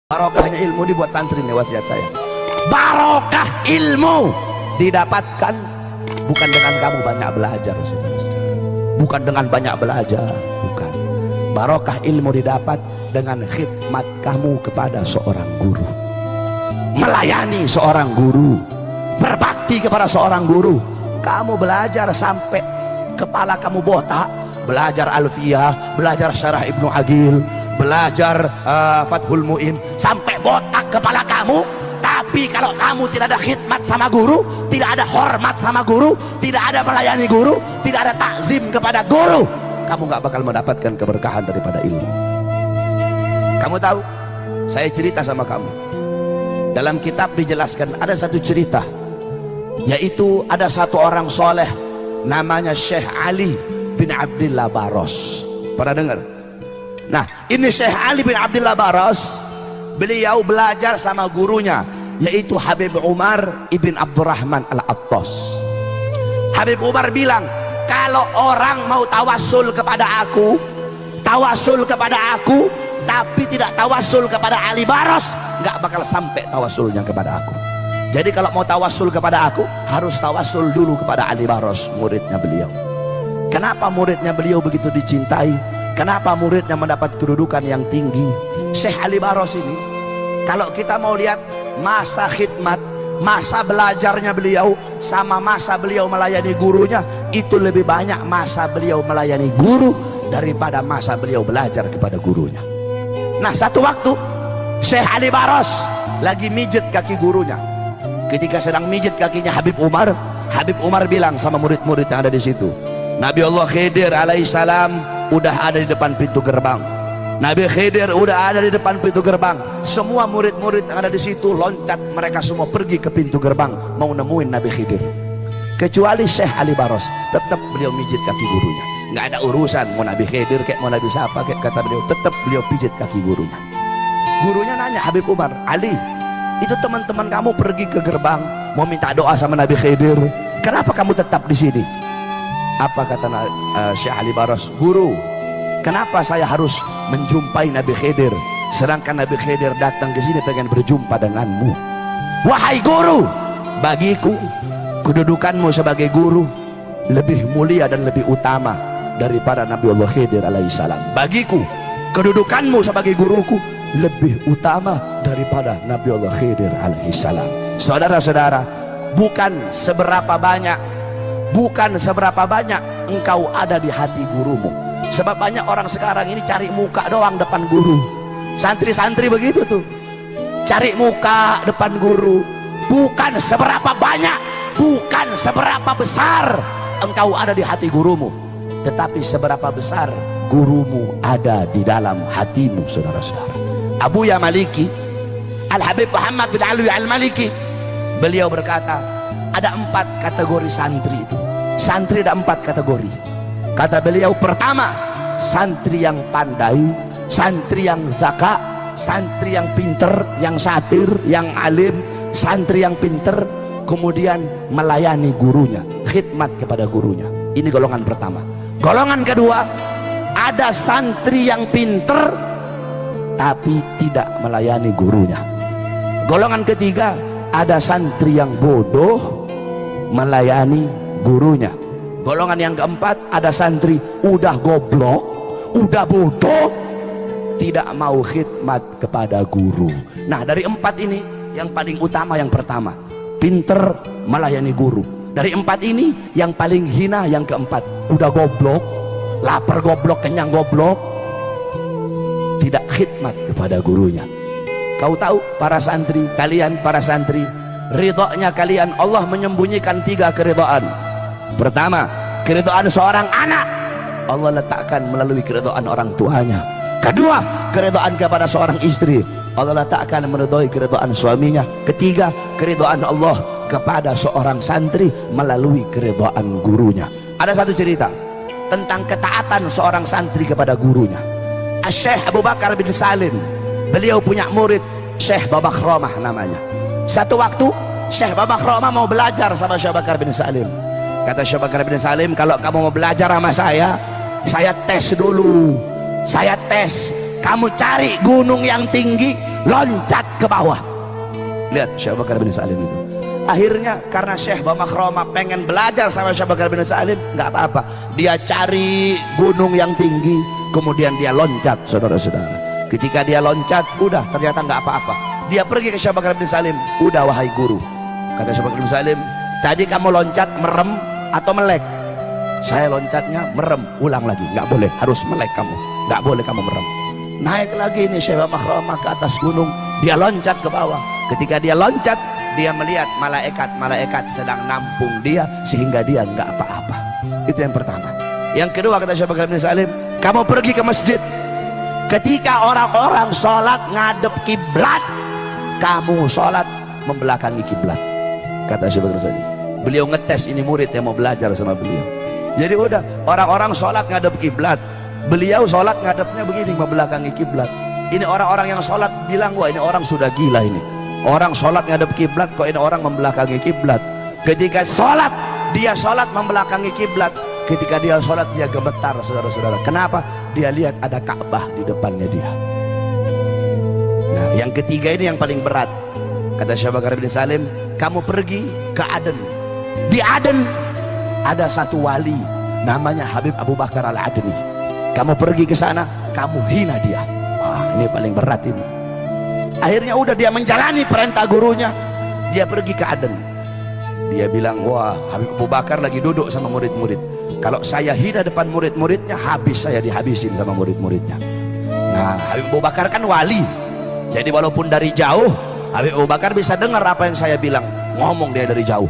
Barokahnya ilmu dibuat santri nih wasiat saya. Barokah ilmu didapatkan bukan dengan kamu banyak belajar, saudara-saudara. Bukan dengan banyak belajar, bukan. Barokah ilmu didapat dengan khidmat kamu kepada seorang guru, melayani seorang guru, berbakti kepada seorang guru. Kamu belajar sampai kepala kamu botak, belajar Alfiyah, belajar Syarah Ibnu Agil, belajar Fathul Mu'in sampai botak kepala kamu. Tapi kalau kamu tidak ada khidmat sama guru, tidak ada hormat sama guru, tidak ada melayani guru, tidak ada takzim kepada guru, kamu gak bakal mendapatkan keberkahan daripada ilmu. Kamu tahu, saya cerita sama kamu, dalam kitab dijelaskan ada satu cerita, yaitu ada satu orang soleh namanya Syekh Ali bin Abdillah Baros. Pernah dengar? Nah, ini Syekh Ali bin Abdillah Baros, beliau belajar sama gurunya, yaitu Habib Umar ibn Abdurrahman Al-Attas. Habib Umar bilang, kalau orang mau tawasul kepada aku, tapi tidak tawasul kepada Ali Baros, nggak bakal sampai tawasulnya kepada aku. Jadi kalau mau tawasul kepada aku, harus tawasul dulu kepada Ali Baros, muridnya beliau. Kenapa muridnya beliau begitu dicintai? Kenapa muridnya mendapat kedudukan yang tinggi? Syekh Ali Baros ini, kalau kita mau lihat masa khidmat, masa belajarnya beliau sama masa beliau melayani gurunya, itu lebih banyak masa beliau melayani guru daripada masa beliau belajar kepada gurunya. Nah, satu waktu Syekh Ali Baros lagi mijet kaki gurunya. Ketika sedang mijet kakinya Habib Umar bilang sama murid-murid yang ada di situ, Nabi Allah Khidir alaihissalam udah ada di depan pintu gerbang. Nabi Khidir udah ada di depan pintu gerbang. Semua murid-murid yang ada di situ loncat, mereka semua pergi ke pintu gerbang mau nemuin Nabi Khidir. Kecuali Syekh Ali Baros, tetap beliau mijit kaki gurunya. Nggak ada urusan mau Nabi Khidir kayak mau Nabi siapa kayak, kata beliau, tetap beliau pijit kaki gurunya. Gurunya nanya Habib Umar, Ali, itu teman-teman kamu pergi ke gerbang mau minta doa sama Nabi Khidir, kenapa kamu tetap di sini? Apa kata Syekh Ali Baros? Guru, kenapa saya harus menjumpai Nabi Khidir, sedangkan Nabi Khidir datang ke sini pengen berjumpa denganmu? Wahai guru, bagiku kedudukanmu sebagai guru lebih mulia dan lebih utama daripada Nabi Allah Khidir alaihissalam. Bagiku kedudukanmu sebagai guruku lebih utama daripada Nabi Allah Khidir alaihissalam. Saudara-saudara, bukan seberapa banyak engkau ada di hati gurumu. Sebab banyak orang sekarang ini cari muka doang depan guru. Santri-santri begitu tuh, cari muka depan guru. Bukan seberapa banyak, bukan seberapa besar engkau ada di hati gurumu, tetapi seberapa besar gurumu ada di dalam hatimu, saudara-saudara. Abu Ya Maliki, Al-Habib Muhammad bin Alwi Al-Maliki, beliau berkata, ada 4 kategori santri itu. Santri ada 4 kategori. Kata beliau, pertama, santri yang pandai, santri yang zaka, santri yang pinter, yang satir, yang alim, santri yang pinter, kemudian melayani gurunya, khidmat kepada gurunya. Ini golongan pertama. Golongan kedua, ada santri yang pinter tapi tidak melayani gurunya. Golongan ketiga, ada santri yang bodoh melayani gurunya. Golongan yang keempat, ada santri udah goblok, udah bodoh, tidak mau khidmat kepada guru. Nah, dari 4 ini yang paling utama yang pertama, pinter melayani guru. Dari 4 ini yang paling hina yang keempat, udah goblok, lapar goblok, kenyang goblok, tidak khidmat kepada gurunya. Kau tahu para santri, kalian para santri, ridhonya kalian Allah menyembunyikan 3 keridhaan. Pertama, keridhaan seorang anak Allah letakkan melalui keridhaan orang tuanya. Kedua, keridhaan kepada seorang istri Allah letakkan meridhoi keridhaan suaminya. Ketiga, keridhaan Allah kepada seorang santri melalui keridhaan gurunya. Ada satu cerita tentang ketaatan seorang santri kepada gurunya. Syekh Abu Bakar bin Salim, beliau punya murid Syekh Babakhromah namanya. Satu waktu Syekh Babakhromah mau belajar sama Syekh Bakar bin Salim. Kata Syekh Bakar bin Salim, kalau kamu mau belajar sama saya tes dulu. Saya tes kamu cari gunung yang tinggi, loncat ke bawah. Lihat Syekh Abu Bakar bin Salim itu. Akhirnya karena Syekh Bamakroma pengen belajar sama Syekh Abu Bakar bin Salim, nggak apa-apa, dia cari gunung yang tinggi, kemudian dia loncat, saudara-saudara. Ketika dia loncat, udah ternyata nggak apa-apa. Dia pergi ke Syekh Abu Bakar bin Salim, udah wahai guru, kata Syekh Abu Bakar bin Salim, tadi kamu loncat merem atau melek? Saya loncatnya merem. Ulang lagi, nggak boleh, harus melek kamu, nggak boleh kamu merem. Naik lagi nih Syekh Bamakroma ke atas gunung, dia loncat ke bawah. Ketika dia loncat, dia melihat malaikat sedang nampung dia sehingga dia nggak apa-apa. Itu yang pertama. Yang kedua kata Syekh Abu Bakar bin Salim, kamu pergi ke masjid. Ketika orang-orang sholat ngadep kiblat, kamu sholat membelakangi kiblat. Kata Syekh Abu Bakar bin Salim. Beliau ngetes ini murid yang mau belajar sama beliau. Jadi udah orang-orang sholat ngadep kiblat, beliau sholat ngadepnya begini membelakangi kiblat. Ini orang-orang yang sholat bilang, wah ini orang sudah gila ini. Orang sholat ngadep kiblat, kok ini orang membelakangi kiblat. Ketika sholat, dia sholat membelakangi kiblat. Ketika dia sholat, dia gemetar, saudara-saudara. Kenapa? Dia lihat ada Ka'bah di depannya dia. Nah, yang ketiga ini yang paling berat. Kata Syekh Abu Bakar bin Salim, kamu pergi ke Aden. Di Aden ada satu wali namanya Habib Abu Bakar Al-Adni. Kamu pergi ke sana, kamu hina dia. Wah, ini paling berat ini. Akhirnya udah dia menjalani perintah gurunya, dia pergi ke Aden. Dia bilang, wah Habib Abu Bakar lagi duduk sama murid-murid. Kalau saya hina depan murid-muridnya, habis saya dihabisin sama murid-muridnya. Nah, Habib Abu Bakar kan wali, jadi walaupun dari jauh Habib Abu Bakar bisa dengar apa yang saya bilang. Ngomong dia dari jauh,